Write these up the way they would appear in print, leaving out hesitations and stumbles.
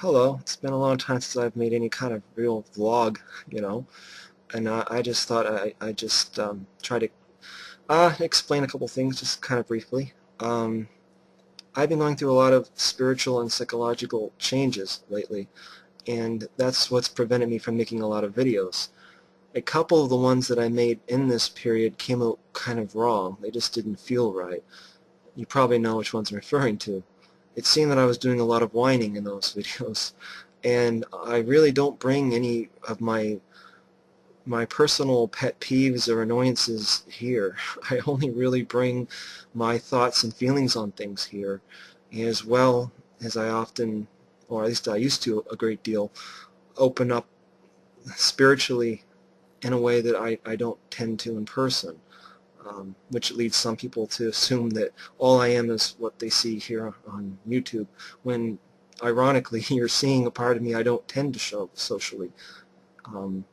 Hello, it's been a long time since I've made any kind of real vlog, and I just thought I just try to explain a couple things just kind of briefly. I've been going through a lot of spiritual and psychological changes lately, and that's what's prevented me from making a lot of videos. A couple of the ones that I made in this period came out kind of wrong. They just didn't feel right. You probably know which ones I'm referring to. It seemed that I was doing a lot of whining in those videos, and I really don't bring any of my personal pet peeves or annoyances here. I only really bring my thoughts and feelings on things here, as well as I often, or at least I used to a great deal, open up spiritually in a way that I don't tend to in person. Which leads some people to assume that all I am is what they see here on YouTube, when ironically you're seeing a part of me I don't tend to show socially. Um,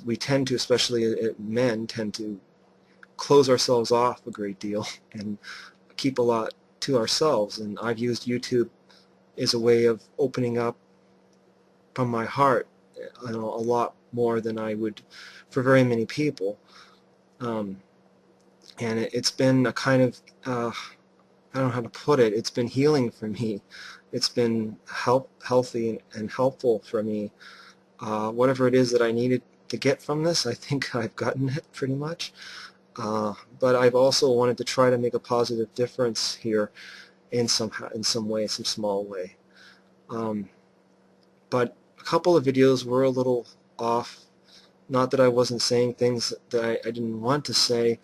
we tend to, especially men, tend to close ourselves off a great deal and keep a lot to ourselves, and I've used YouTube as a way of opening up from my heart, a lot more than I would for very many people. And it's been a kind of, I don't know how to put it, it's been healing for me. It's been healthy and helpful for me. Whatever it is that I needed to get from this, I think I've gotten it pretty much. But I've also wanted to try to make a positive difference here in some way, some small way. But a couple of videos were a little off. Not that I wasn't saying things that I didn't want to say,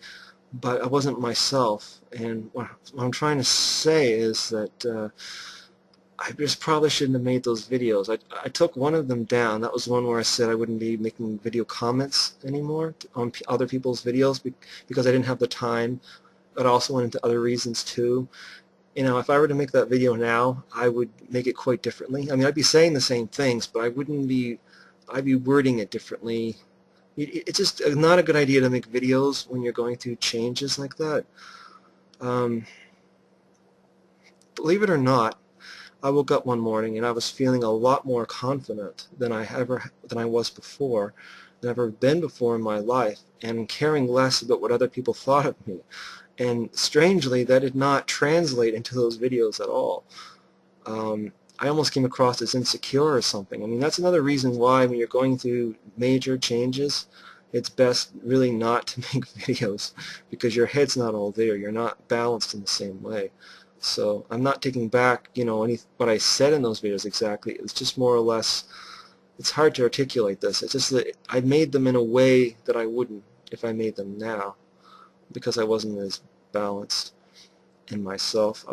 but I wasn't myself. And what I'm trying to say is that I just probably shouldn't have made those videos. I took one of them down. That was the one where I said I wouldn't be making video comments anymore on other people's videos because I didn't have the time. But I also went into other reasons too. If I were to make that video now, I would make it quite differently. I mean, I'd be saying the same things, but I'd be wording it differently. It's just not a good idea to make videos when you're going through changes like that. Believe it or not, I woke up one morning and I was feeling a lot more confident than I was before, than I've ever been before in my life, and caring less about what other people thought of me. And strangely, that did not translate into those videos at all. I almost came across as insecure or something. I mean, that's another reason why when you're going through major changes, it's best really not to make videos, because your head's not all there. You're not balanced in the same way. So I'm not taking back, what I said in those videos exactly. It's just more or less, it's hard to articulate this. It's just that I made them in a way that I wouldn't if I made them now, because I wasn't as balanced in myself.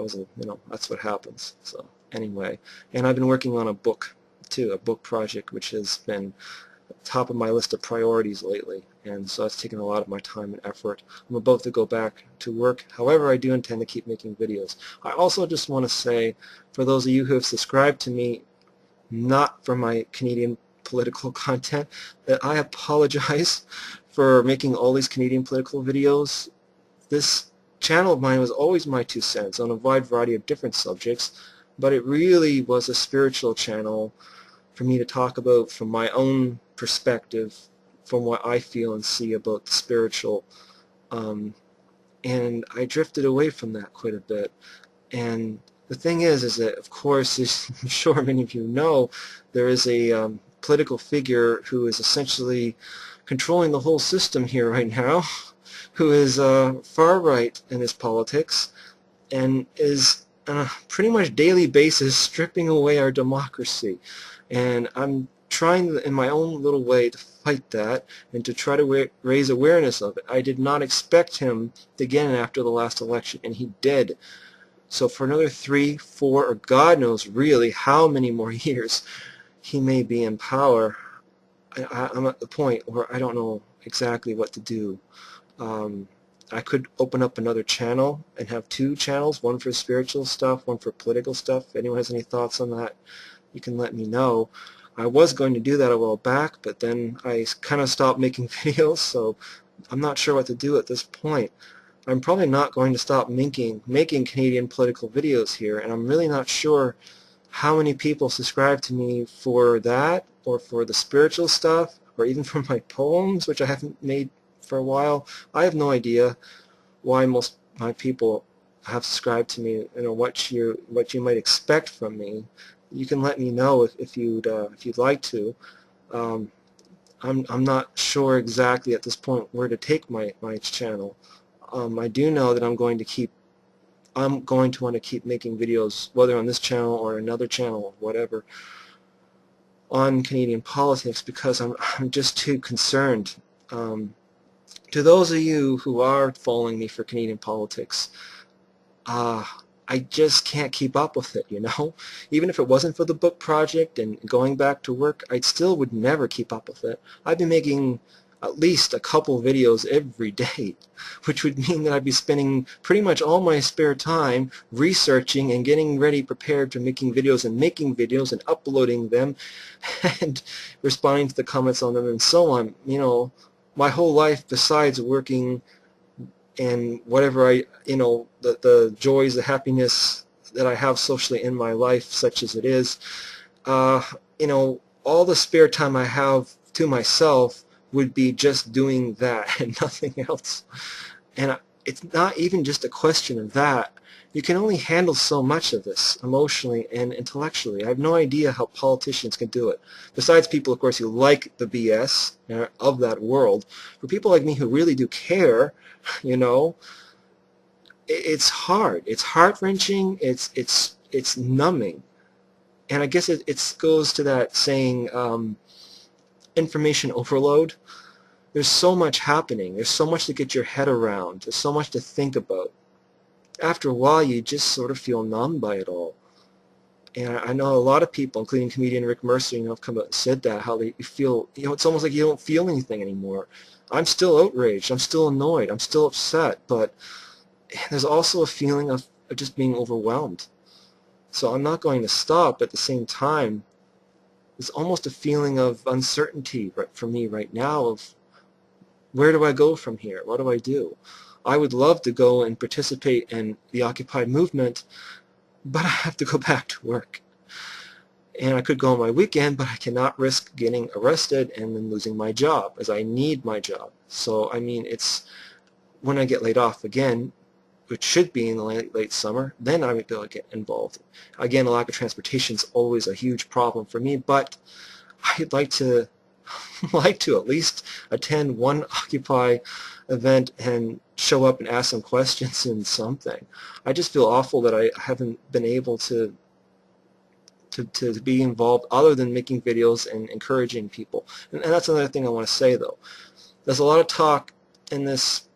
That's what happens. So anyway, and I've been working on a book too, a book project, which has been top of my list of priorities lately, and so it's taken a lot of my time and effort. I'm about to go back to work. However, I do intend to keep making videos. I also just want to say, for those of you who have subscribed to me, not for my Canadian political content, that I apologize for making all these Canadian political videos. This channel of mine was always my 2 cents on a wide variety of different subjects, but it really was a spiritual channel for me to talk about from my own perspective, from what I feel and see about the spiritual. And I drifted away from that quite a bit. And the thing is that, of course, as I'm sure many of you know, there is a political figure who is essentially controlling the whole system here right now, who is far right in his politics and is on a pretty much daily basis stripping away our democracy. And I'm trying in my own little way to fight that and to try to raise awareness of it. I did not expect him to get in after the last election, and he did. So for another 3, 4, or God knows really how many more years he may be in power, I'm at the point where I don't know exactly what to do. I could open up another channel and have 2 channels, one for spiritual stuff, one for political stuff. If anyone has any thoughts on that, you can let me know. I was going to do that a while back, but then I kind of stopped making videos, so I'm not sure what to do at this point. I'm probably not going to stop making Canadian political videos here, and I'm really not sure how many people subscribe to me for that, or for the spiritual stuff, or even for my poems, which I haven't made for a while. I have no idea why most of my people have subscribed to me. You know, what you might expect from me. You can let me know if you'd like to. Um, I'm not sure exactly at this point where to take my channel. I do know that I'm going to want to keep making videos, whether on this channel or another channel or whatever, on Canadian politics, because I'm just too concerned. To those of you who are following me for Canadian politics, I just can't keep up with it, you know? Even if it wasn't for the book project and going back to work, I still would never keep up with it. I'd be making at least a couple videos every day, which would mean that I'd be spending pretty much all my spare time researching and getting ready, prepared for making videos and uploading them and responding to the comments on them and so on. You know, my whole life, besides working and whatever the joys, the happiness that I have socially in my life, such as it is, you know, all the spare time I have to myself would be just doing that and nothing else. And it's not even just a question of that. You can only handle so much of this emotionally and intellectually. I have no idea how politicians can do it. Besides people, of course, who like the BS of that world. For people like me who really do care, you know, it's hard. It's heart-wrenching. It's numbing. And I guess it goes to that saying, information overload. There's so much happening. There's so much to get your head around. There's so much to think about. After a while, you just sort of feel numb by it all. And I know a lot of people, including comedian Rick Mercer, have come out and said that, how they feel, it's almost like you don't feel anything anymore. I'm still outraged. I'm still annoyed. I'm still upset. But there's also a feeling of just being overwhelmed. So I'm not going to stop. At the same time, there's almost a feeling of uncertainty for me right now of, where do I go from here? What do I do? I would love to go and participate in the Occupy movement, but I have to go back to work. And I could go on my weekend, but I cannot risk getting arrested and then losing my job, as I need my job. So, I mean, it's when I get laid off again, which should be in the late summer, then I would be able to get involved. Again, a lack of transportation is always a huge problem for me, but I'd like to at least attend one Occupy event and show up and ask some questions and something. I just feel awful that I haven't been able to be involved other than making videos and encouraging people. And that's another thing I want to say, though. There's a lot of talk in this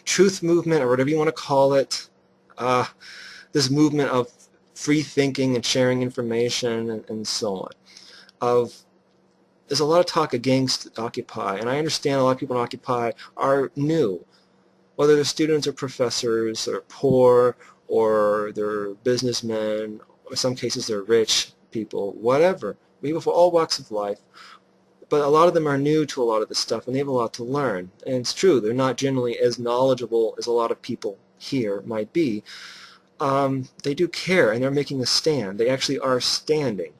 truth movement, or whatever you want to call it, this movement of free thinking and sharing information and so on. There's a lot of talk against Occupy, and I understand a lot of people in Occupy are new, whether they're students or professors or poor or they're businessmen, or in some cases they're rich people, whatever, people from all walks of life. But a lot of them are new to a lot of this stuff, and they have a lot to learn. And it's true, they're not generally as knowledgeable as a lot of people here might be. They do care, and they're making a stand. They actually are standing.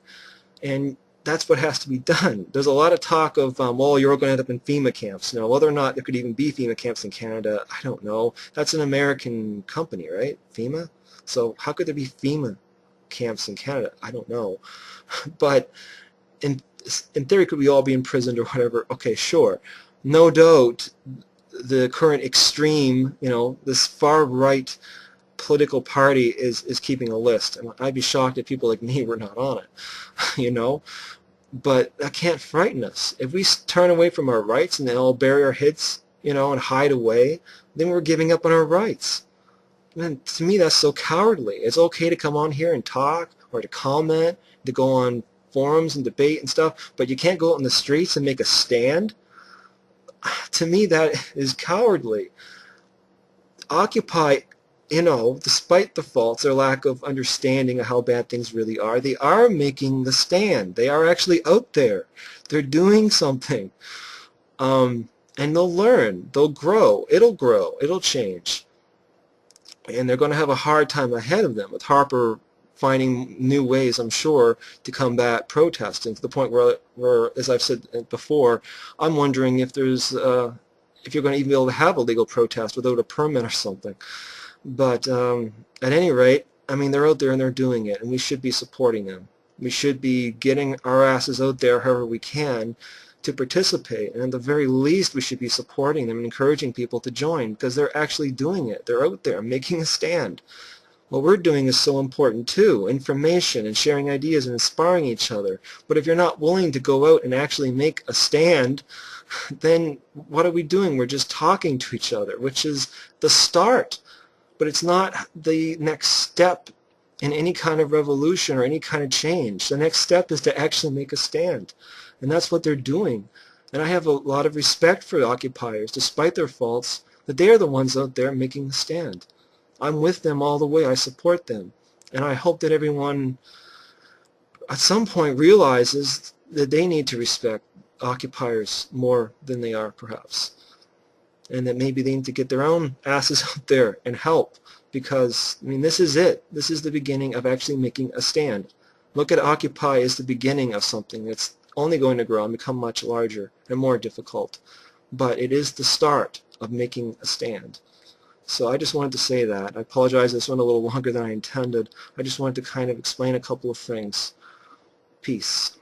And that's what has to be done. There's a lot of talk of, well, you're going to end up in FEMA camps. Now, whether or not there could even be FEMA camps in Canada, I don't know. That's an American company, right? FEMA? So how could there be FEMA camps in Canada? I don't know. But in theory, could we all be imprisoned or whatever? Okay, sure. No doubt the current extreme, this far-right political party is keeping a list. And I'd be shocked if people like me were not on it, But that can't frighten us. If we turn away from our rights and then all bury our heads, and hide away, then we're giving up on our rights. And to me, that's so cowardly. It's okay to come on here and talk or to comment, to go on forums and debate and stuff, but you can't go out in the streets and make a stand? To me, that is cowardly. Occupy, despite the faults, their lack of understanding of how bad things really are, they are making the stand. They are actually out there. They're doing something. And they'll learn. They'll grow. It'll change. And they're going to have a hard time ahead of them with Harper finding new ways, I'm sure, to combat protesting, to the point where, as I've said before, I'm wondering if there's if you're going to even be able to have a legal protest without a permit or something. But at any rate, I mean, they're out there and they're doing it, and we should be supporting them. We should be getting our asses out there however we can to participate, and at the very least we should be supporting them and encouraging people to join, because they're actually doing it. They're out there making a stand. What we're doing is so important too, information and sharing ideas and inspiring each other. But if you're not willing to go out and actually make a stand, then what are we doing? We're just talking to each other, which is the start. But it's not the next step in any kind of revolution or any kind of change. The next step is to actually make a stand. And that's what they're doing. And I have a lot of respect for occupiers, despite their faults, that they are the ones out there making a stand. I'm with them all the way. I support them. And I hope that everyone at some point realizes that they need to respect occupiers more than they are, perhaps. And that maybe they need to get their own asses out there and help, because, I mean, this is it. This is the beginning of actually making a stand. Look at Occupy as the beginning of something that's only going to grow and become much larger and more difficult. But it is the start of making a stand. So I just wanted to say that. I apologize this went a little longer than I intended. I just wanted to kind of explain a couple of things. Peace.